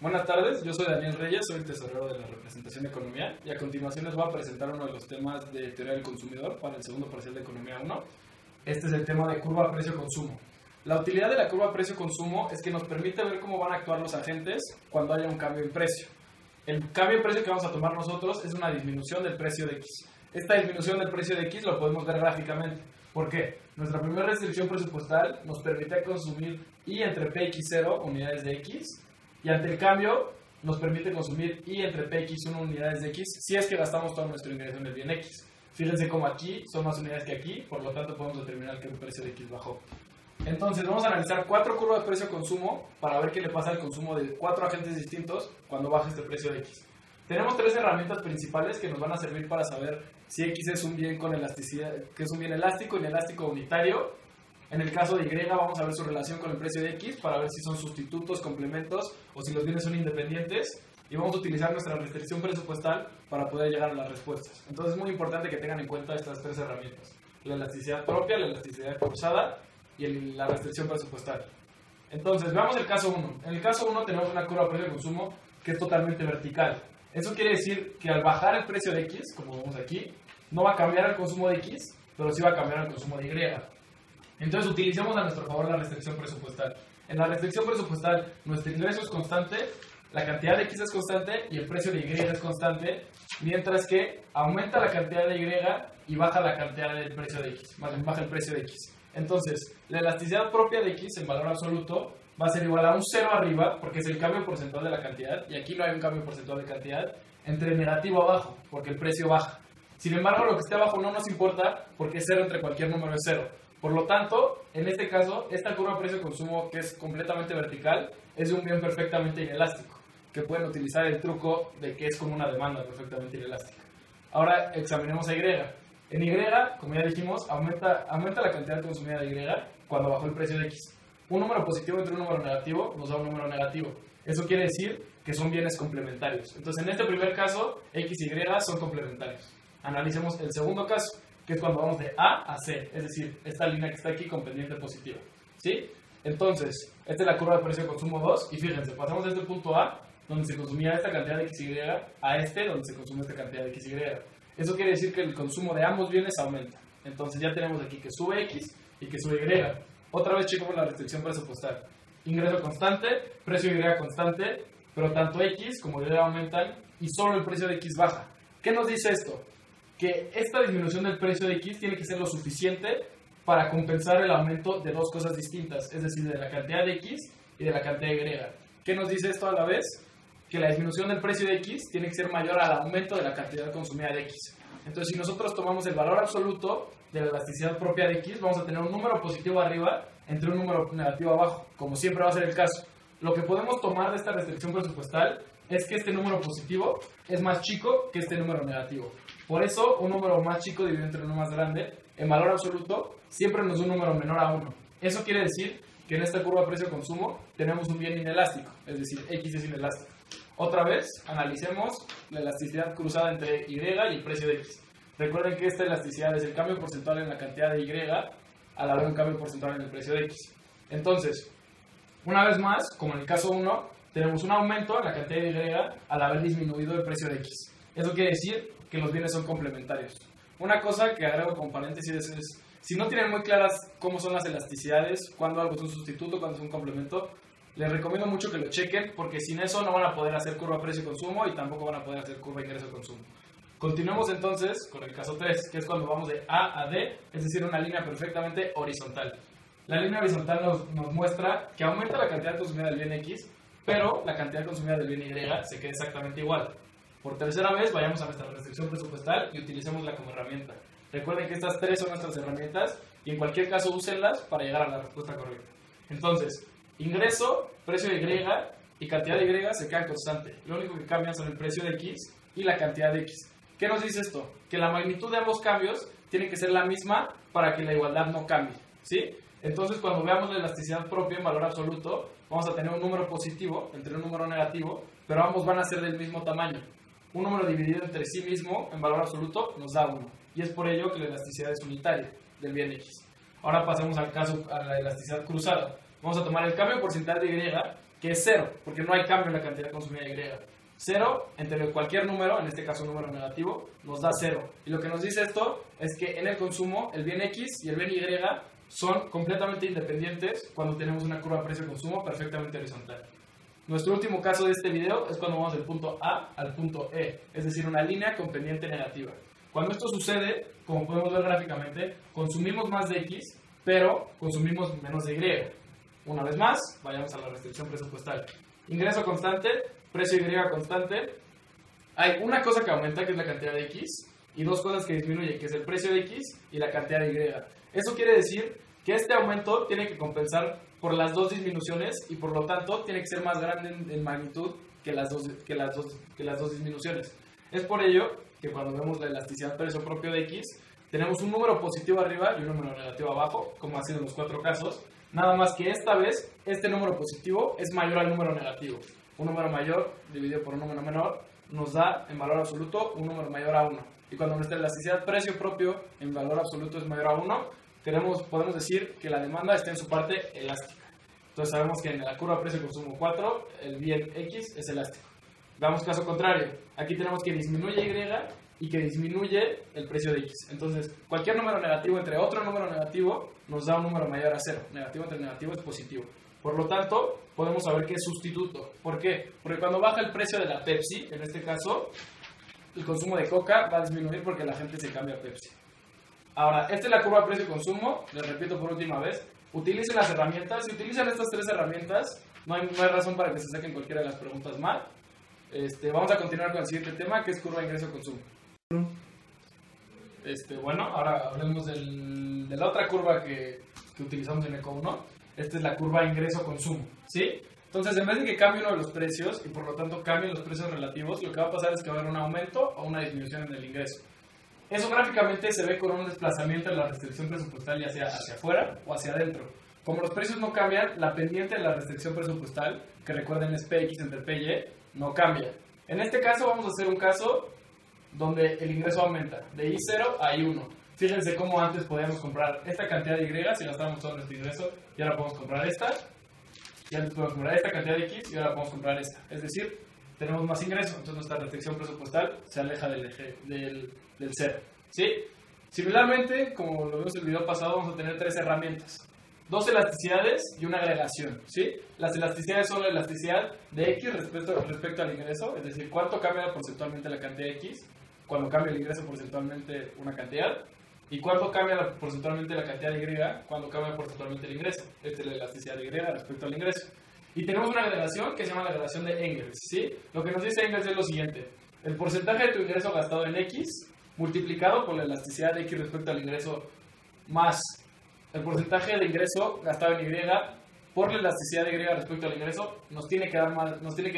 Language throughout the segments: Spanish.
Buenas tardes, yo soy Daniel Reyes, soy el tesorero de la representación de Economía y a continuación les voy a presentar uno de los temas de teoría del consumidor para el segundo parcial de Economía 1. Este es el tema de curva precio-consumo. La utilidad de la curva precio-consumo es que nos permite ver cómo van a actuar los agentes cuando haya un cambio en precio. El cambio en precio que vamos a tomar nosotros es una disminución del precio de X. Esta disminución del precio de X lo podemos ver gráficamente. ¿Por qué? Nuestra primera restricción presupuestal nos permite consumir Y entre P y X0 unidades de X y ante el cambio nos permite consumir Y entre P y X1 unidades de X si es que gastamos todo nuestro ingreso en el bien X. Fíjense cómo aquí son más unidades que aquí, por lo tanto podemos determinar que el precio de X bajó. Entonces vamos a analizar 4 curvas precio-consumo para ver qué le pasa al consumo de 4 agentes distintos cuando baja este precio de X. Tenemos 3 herramientas principales que nos van a servir para saber si X es un bien con elasticidad, que es un bien elástico, inelástico o unitario. En el caso de Y vamos a ver su relación con el precio de X para ver si son sustitutos, complementos o si los bienes son independientes. Y vamos a utilizar nuestra restricción presupuestal para poder llegar a las respuestas. Entonces es muy importante que tengan en cuenta estas 3 herramientas. La elasticidad propia, la elasticidad cruzada y la restricción presupuestal. Entonces veamos el caso 1. En el caso 1 tenemos una curva precio-consumo que es totalmente vertical. Eso quiere decir que al bajar el precio de X, como vemos aquí, no va a cambiar el consumo de X, pero sí va a cambiar el consumo de Y. Entonces utilicemos a nuestro favor la restricción presupuestal. En la restricción presupuestal, nuestro ingreso es constante, la cantidad de X es constante y el precio de Y es constante, mientras que aumenta la cantidad de Y y baja la cantidad del precio de X, más bien baja el precio de X. Entonces, la elasticidad propia de X en valor absoluto va a ser igual a un 0 arriba, porque es el cambio porcentual de la cantidad, y aquí no hay un cambio porcentual de cantidad, entre negativo abajo, porque el precio baja. Sin embargo, lo que esté abajo no nos importa, porque 0 entre cualquier número es 0. Por lo tanto, en este caso, esta curva precio-consumo que es completamente vertical, es de un bien perfectamente inelástico, que pueden utilizar el truco de que es como una demanda perfectamente inelástica. Ahora examinemos a Y. En Y, como ya dijimos, aumenta la cantidad consumida de Y cuando bajó el precio de X. Un número positivo entre un número negativo nos da un número negativo. Eso quiere decir que son bienes complementarios. Entonces, en este primer caso, X y Y son complementarios. Analicemos el segundo caso, que es cuando vamos de A a C, es decir, esta línea que está aquí con pendiente positiva. ¿Sí? Entonces, esta es la curva de precio-consumo 2, y fíjense, pasamos de este punto A, donde se consumía esta cantidad de XY, a este, donde se consume esta cantidad de XY. Eso quiere decir que el consumo de ambos bienes aumenta. Entonces ya tenemos aquí que sube X y que sube Y. Otra vez checamos la restricción presupuestal. Ingreso constante, precio Y constante, pero tanto X como Y aumentan y solo el precio de X baja. ¿Qué nos dice esto? Que esta disminución del precio de X tiene que ser lo suficiente para compensar el aumento de dos cosas distintas, es decir, de la cantidad de X y de la cantidad de Y. ¿Qué nos dice esto a la vez? Que la disminución del precio de X tiene que ser mayor al aumento de la cantidad consumida de X. Entonces, si nosotros tomamos el valor absoluto de la elasticidad propia de X, vamos a tener un número positivo arriba entre un número negativo abajo, como siempre va a ser el caso. Lo que podemos tomar de esta restricción presupuestal es que este número positivo es más chico que este número negativo. Por eso, un número más chico dividido entre uno más grande, en valor absoluto, siempre nos da un número menor a 1. Eso quiere decir que en esta curva precio-consumo tenemos un bien inelástico, es decir, X es inelástico. Otra vez, analicemos la elasticidad cruzada entre Y y el precio de X. Recuerden que esta elasticidad es el cambio porcentual en la cantidad de Y a la vez un cambio porcentual en el precio de X. Entonces, una vez más, como en el caso 1, tenemos un aumento en la cantidad de Y al haber disminuido el precio de X. Eso quiere decir que los bienes son complementarios. Una cosa que agrego con paréntesis es, si no tienen muy claras cómo son las elasticidades, cuándo algo es un sustituto, cuándo es un complemento, les recomiendo mucho que lo chequen, porque sin eso no van a poder hacer curva precio-consumo y tampoco van a poder hacer curva ingreso-consumo. Continuemos entonces con el caso 3, que es cuando vamos de A a D, es decir, una línea perfectamente horizontal. La línea horizontal nos muestra que aumenta la cantidad consumida del bien X, pero la cantidad consumida del bien Y se queda exactamente igual. Por tercera vez, vayamos a nuestra restricción presupuestal y utilicémosla como herramienta. Recuerden que estas 3 son nuestras herramientas y en cualquier caso úsenlas para llegar a la respuesta correcta. Entonces, ingreso, precio de Y y cantidad de Y se quedan constantes. Lo único que cambian son el precio de X y la cantidad de X. ¿Qué nos dice esto? Que la magnitud de ambos cambios tiene que ser la misma para que la igualdad no cambie, ¿sí? Entonces, cuando veamos la elasticidad propia en valor absoluto, vamos a tener un número positivo entre un número negativo, pero ambos van a ser del mismo tamaño. Un número dividido entre sí mismo en valor absoluto nos da 1. Y es por ello que la elasticidad es unitaria del bien X. Ahora pasemos al caso a la elasticidad cruzada. Vamos a tomar el cambio porcentual de Y, que es 0, porque no hay cambio en la cantidad consumida Y. 0 entre cualquier número, en este caso un número negativo, nos da 0. Y lo que nos dice esto es que en el consumo el bien X y el bien Y son completamente independientes cuando tenemos una curva precio-consumo perfectamente horizontal. Nuestro último caso de este video es cuando vamos del punto A al punto E, es decir, una línea con pendiente negativa. Cuando esto sucede, como podemos ver gráficamente, consumimos más de X, pero consumimos menos de Y. Una vez más, vayamos a la restricción presupuestal. Ingreso constante, precio Y constante. Hay una cosa que aumenta, que es la cantidad de X, y dos cosas que disminuyen, que es el precio de X y la cantidad de Y. Eso quiere decir que este aumento tiene que compensar por las dos disminuciones y por lo tanto tiene que ser más grande en magnitud que las dos disminuciones. Es por ello que cuando vemos la elasticidad precio propio de X, tenemos un número positivo arriba y un número negativo abajo, como ha sido en los 4 casos, nada más que esta vez este número positivo es mayor al número negativo. Un número mayor dividido por un número menor nos da en valor absoluto un número mayor a 1. Y cuando nuestra elasticidad precio propio en valor absoluto es mayor a 1, podemos decir que la demanda está en su parte elástica. Entonces sabemos que en la curva precio-consumo 4 el bien X es elástico. Veamos caso contrario. Aquí tenemos que disminuye Y y que disminuye el precio de X. Entonces cualquier número negativo entre otro número negativo nos da un número mayor a 0. Negativo entre negativo es positivo. Por lo tanto, podemos saber que es sustituto. ¿Por qué? Porque cuando baja el precio de la Pepsi, en este caso, el consumo de Coca va a disminuir porque la gente se cambia a Pepsi. Ahora, esta es la curva precio-consumo, les repito por última vez, utilicen las herramientas, si utilizan estas 3 herramientas, no hay razón para que se saquen cualquiera de las preguntas mal. Vamos a continuar con el siguiente tema, que es curva ingreso-consumo. Bueno, ahora hablemos de la otra curva que utilizamos en ECO 1, esta es la curva ingreso-consumo, ¿sí? Entonces, en vez de que cambie uno de los precios, y por lo tanto cambien los precios relativos, lo que va a pasar es que va a haber un aumento o una disminución en el ingreso. Eso gráficamente se ve con un desplazamiento de la restricción presupuestal ya sea hacia afuera o hacia adentro. Como los precios no cambian, la pendiente de la restricción presupuestal, que recuerden es PX entre PY, no cambia. En este caso vamos a hacer un caso donde el ingreso aumenta de I0 a I1. Fíjense cómo antes podíamos comprar esta cantidad de Y si gastábamos todo nuestro ingreso, y ahora podemos comprar esta, y antes podemos comprar esta cantidad de X y ahora podemos comprar esta. Es decir, tenemos más ingreso, entonces nuestra restricción presupuestal se aleja del eje del 0, ¿sí? Similarmente, como lo vimos en el video pasado, vamos a tener 3 herramientas. 2 elasticidades y una agregación, ¿sí? Las elasticidades son la elasticidad de X respecto al ingreso, es decir, cuánto cambia porcentualmente la cantidad de X cuando cambia el ingreso porcentualmente una cantidad, y cuánto cambia porcentualmente la cantidad de Y cuando cambia porcentualmente el ingreso. Esta es la elasticidad de Y respecto al ingreso. Y tenemos una agregación que se llama la agregación de Engels, ¿sí? Lo que nos dice Engels es lo siguiente: el porcentaje de tu ingreso gastado en X multiplicado por la elasticidad de X respecto al ingreso más el porcentaje de ingreso gastado en Y por la elasticidad de Y respecto al ingreso nos tiene que dar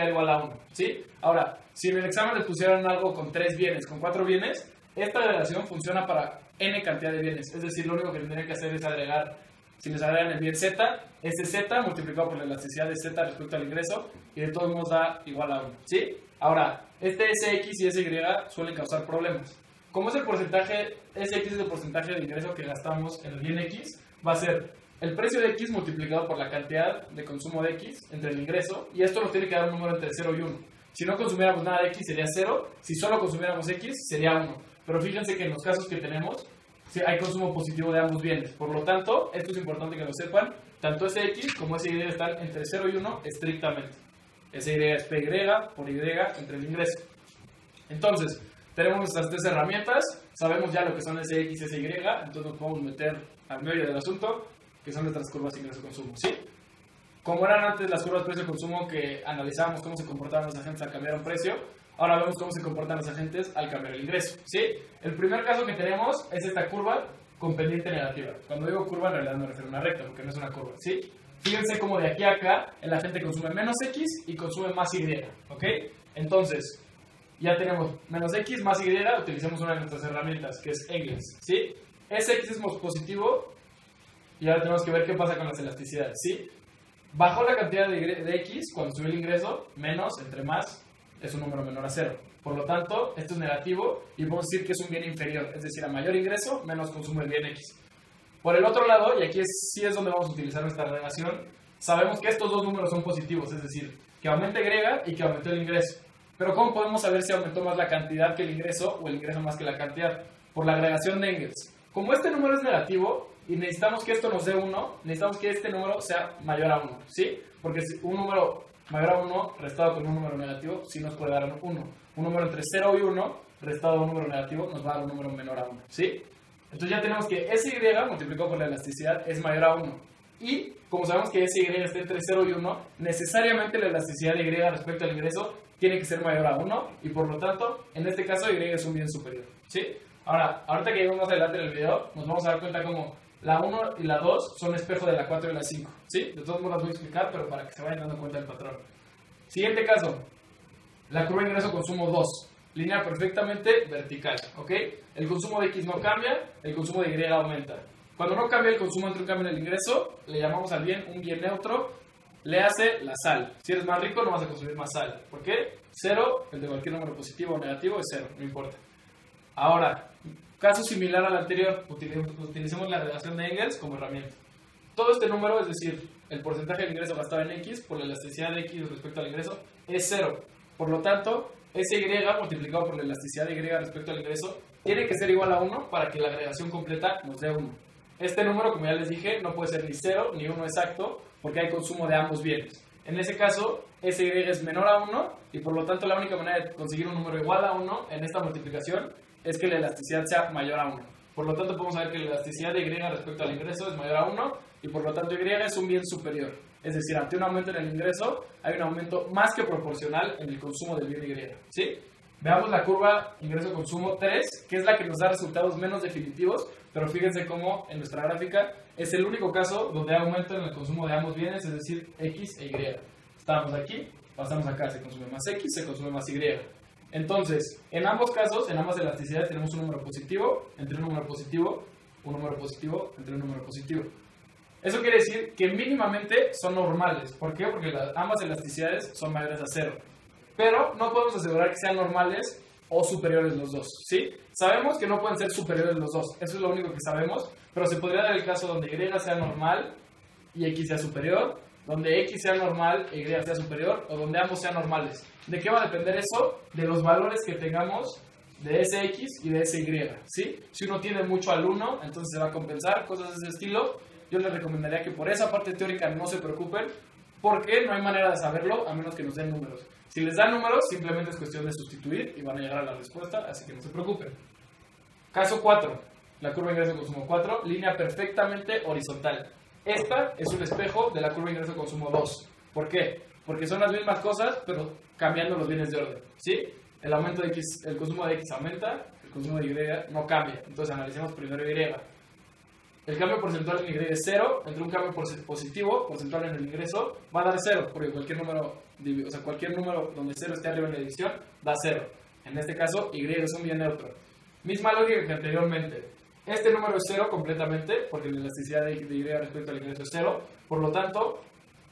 igual a 1, ¿sí? Ahora, si en el examen les pusieran algo con 3 bienes, con 4 bienes, esta agregación funciona para n cantidad de bienes, es decir, lo único que tendrían que hacer es agregar, si les agregan el bien Z, ese Z multiplicado por la elasticidad de Z respecto al ingreso, y de todos modos da igual a 1, ¿sí? Ahora, este SX y SY suelen causar problemas. Como es el porcentaje, SX es el porcentaje de ingreso que gastamos en el bien X, va a ser el precio de X multiplicado por la cantidad de consumo de X entre el ingreso, y esto nos tiene que dar un número entre 0 y 1. Si no consumiéramos nada de X sería 0, si solo consumiéramos X sería 1. Pero fíjense que en los casos que tenemos, hay consumo positivo de ambos bienes. Por lo tanto, esto es importante que lo sepan, tanto SX como SY están entre 0 y 1 estrictamente. SY es PY por Y entre el ingreso. Entonces, tenemos nuestras 3 herramientas, sabemos ya lo que son SX y SY, entonces nos podemos meter al medio del asunto, que son nuestras curvas ingreso-consumo, ¿sí? Como eran antes las curvas precio-consumo que analizábamos cómo se comportaban los agentes al cambiar un precio, ahora vemos cómo se comportan los agentes al cambiar el ingreso, ¿sí? El primer caso que tenemos es esta curva con pendiente negativa. Cuando digo curva, en realidad me refiero a una recta, porque no es una curva, ¿sí? Fíjense cómo de aquí a acá el agente consume menos X y consume más Y, ¿ok? Entonces, ya tenemos menos X más Y, utilizamos una de nuestras herramientas, que es Engels, ¿sí? SX es positivo, y ahora tenemos que ver qué pasa con las elasticidades, ¿sí? Bajó la cantidad de X cuando subió el ingreso, menos entre más es un número menor a 0. Por lo tanto, esto es negativo y podemos decir que es un bien inferior, es decir, a mayor ingreso, menos consumo del bien X. Por el otro lado, y aquí sí es donde vamos a utilizar nuestra relación, sabemos que estos dos números son positivos, es decir, que aumenta Y y que aumentó el ingreso. Pero ¿cómo podemos saber si aumentó más la cantidad que el ingreso o el ingreso más que la cantidad? Por la agregación de Engels. Como este número es negativo y necesitamos que esto nos dé 1, necesitamos que este número sea mayor a 1, ¿sí? Porque si un número mayor a 1 restado con un número negativo sí nos puede dar 1. Un número entre 0 y 1 restado a un número negativo nos va a dar un número menor a 1, ¿sí? Entonces ya tenemos que SY multiplicado por la elasticidad es mayor a 1. Y como sabemos que SY está entre 0 y 1, necesariamente la elasticidad de Y respecto al ingreso tiene que ser mayor a 1 y por lo tanto, en este caso Y es un bien superior, ¿sí? Ahora, ahorita que lleguemos más adelante en el video, nos vamos a dar cuenta como la 1 y la 2 son espejo de la 4 y la 5, ¿sí? De todos modos las voy a explicar, pero para que se vayan dando cuenta del patrón. Siguiente caso, la curva de ingreso-consumo 2, línea perfectamente vertical, ¿ok? El consumo de X no cambia, el consumo de Y aumenta. Cuando no cambia el consumo entre un cambio en el ingreso, le llamamos al bien un bien neutro, le hace la sal. Si eres más rico no vas a consumir más sal. ¿Por qué? 0, el de cualquier número positivo o negativo es 0, no importa. Ahora, caso similar al anterior, utilicemos la relación de Engels como herramienta. Todo este número, es decir, el porcentaje del ingreso gastado en X por la elasticidad de X respecto al ingreso, es 0. Por lo tanto, SY multiplicado por la elasticidad de Y respecto al ingreso tiene que ser igual a 1 para que la agregación completa nos dé 1. Este número, como ya les dije, no puede ser ni 0 ni 1 exacto porque hay consumo de ambos bienes. En ese caso, SY es menor a 1 y por lo tanto la única manera de conseguir un número igual a 1 en esta multiplicación es que la elasticidad sea mayor a 1. Por lo tanto, podemos saber que la elasticidad de Y respecto al ingreso es mayor a 1 y por lo tanto Y es un bien superior. Es decir, ante un aumento en el ingreso, hay un aumento más que proporcional en el consumo del bien Y, ¿sí? Veamos la curva ingreso-consumo 3, que es la que nos da resultados menos definitivos, pero fíjense cómo en nuestra gráfica es el único caso donde hay aumento en el consumo de ambos bienes, es decir, X e Y. Estamos aquí, pasamos acá, se consume más X, se consume más Y. Entonces, en ambos casos, en ambas elasticidades tenemos un número positivo, entre un número positivo, un número positivo, entre un número positivo. Eso quiere decir que mínimamente son normales. ¿Por qué? Porque ambas elasticidades son mayores a 0. Pero no podemos asegurar que sean normales o superiores los dos, ¿sí? Sabemos que no pueden ser superiores los dos, eso es lo único que sabemos, pero se podría dar el caso donde Y sea normal y X sea superior, donde X sea normal e Y sea superior, o donde ambos sean normales. ¿De qué va a depender eso? De los valores que tengamos de ese X y de ese Y, ¿sí? Si uno tiene mucho al 1, entonces se va a compensar, cosas de ese estilo. Yo les recomendaría que por esa parte teórica no se preocupen, porque no hay manera de saberlo a menos que nos den números. Si les dan números, simplemente es cuestión de sustituir y van a llegar a la respuesta, así que no se preocupen. Caso 4, la curva ingreso-consumo 4, línea perfectamente horizontal. Esta es un espejo de la curva ingreso-consumo 2. ¿Por qué? Porque son las mismas cosas, pero cambiando los bienes de orden, ¿sí? El aumento de X, el consumo de X aumenta, el consumo de Y no cambia. Entonces analicemos primero Y. El cambio porcentual en Y es 0, entre un cambio positivo, porcentual en el ingreso, va a dar 0, porque cualquier número donde 0 esté arriba en la división, da 0. En este caso, Y es un bien neutro. Misma lógica que anteriormente. Este número es 0 completamente, porque la elasticidad de Y respecto al ingreso es 0. Por lo tanto,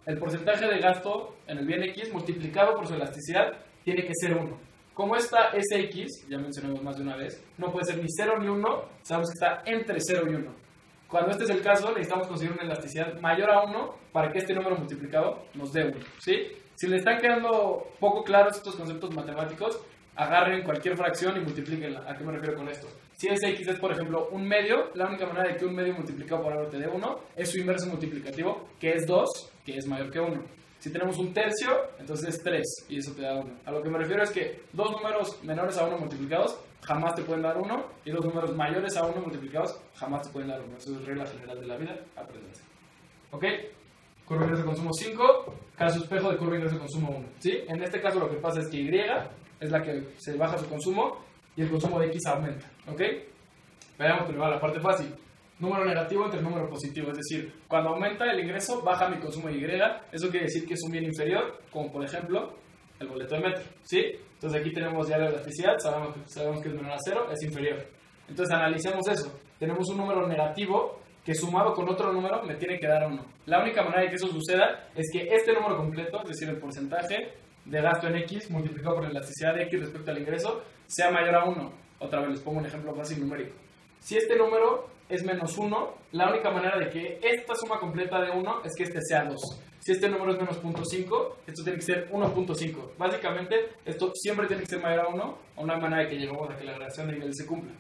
el porcentaje de gasto en el bien X multiplicado por su elasticidad tiene que ser 1. Como esta SX, ya mencionamos más de una vez, no puede ser ni 0 ni 1, sabemos que está entre 0 y 1. Cuando este es el caso, necesitamos conseguir una elasticidad mayor a 1 para que este número multiplicado nos dé 1, ¿sí? Si les están quedando poco claros estos conceptos matemáticos, agarren cualquier fracción y multiplíquenla. ¿A qué me refiero con esto? Si X es, por ejemplo, un medio, la única manera de que un medio multiplicado por algo te dé 1 es su inverso multiplicativo, que es 2, que es mayor que 1. Si tenemos un tercio, entonces es 3, y eso te da 1. A lo que me refiero es que dos números menores a 1 multiplicados jamás te pueden dar 1, y dos números mayores a 1 multiplicados jamás te pueden dar 1. Eso es regla general de la vida, apréndanse. ¿Ok? Curva ingreso-consumo 5, caso espejo de curva ingreso-consumo 1. ¿Sí? En este caso lo que pasa es que Y es la que se baja su consumo, y el consumo de X aumenta. ¿Ok? Veamos primero la parte fácil. Número negativo entre número positivo, es decir, cuando aumenta el ingreso, baja mi consumo de Y, eso quiere decir que es un bien inferior, como por ejemplo, el boleto de metro, ¿sí? Entonces aquí tenemos ya la elasticidad, sabemos que es menor a 0, es inferior. Entonces analicemos eso, tenemos un número negativo que sumado con otro número me tiene que dar 1. La única manera de que eso suceda es que este número completo, es decir, el porcentaje de gasto en X multiplicado por la elasticidad de X respecto al ingreso, sea mayor a 1. Otra vez les pongo un ejemplo fácil numérico. Si este número es menos 1, la única manera de que esta suma completa de 1 es que este sea 2. Si este número es menos 0.5, esto tiene que ser 1.5. Básicamente, esto siempre tiene que ser mayor a 1, o no hay manera de que lleguemos a que la relación de nivel se cumpla.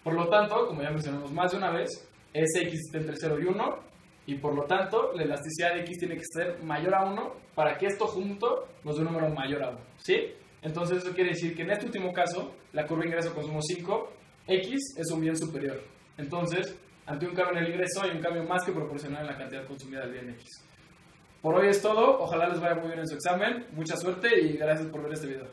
Por lo tanto, como ya mencionamos más de una vez, Sx está entre 0 y 1, y por lo tanto, la elasticidad de x tiene que ser mayor a 1 para que esto junto nos dé un número mayor a 1, ¿sí? Entonces eso quiere decir que en este último caso, la curva ingreso-consumo 5, x es un bien superior. Entonces, ante un cambio en el ingreso hay un cambio más que proporcional en la cantidad consumida del bien x. Por hoy es todo, ojalá les vaya muy bien en su examen, mucha suerte y gracias por ver este video.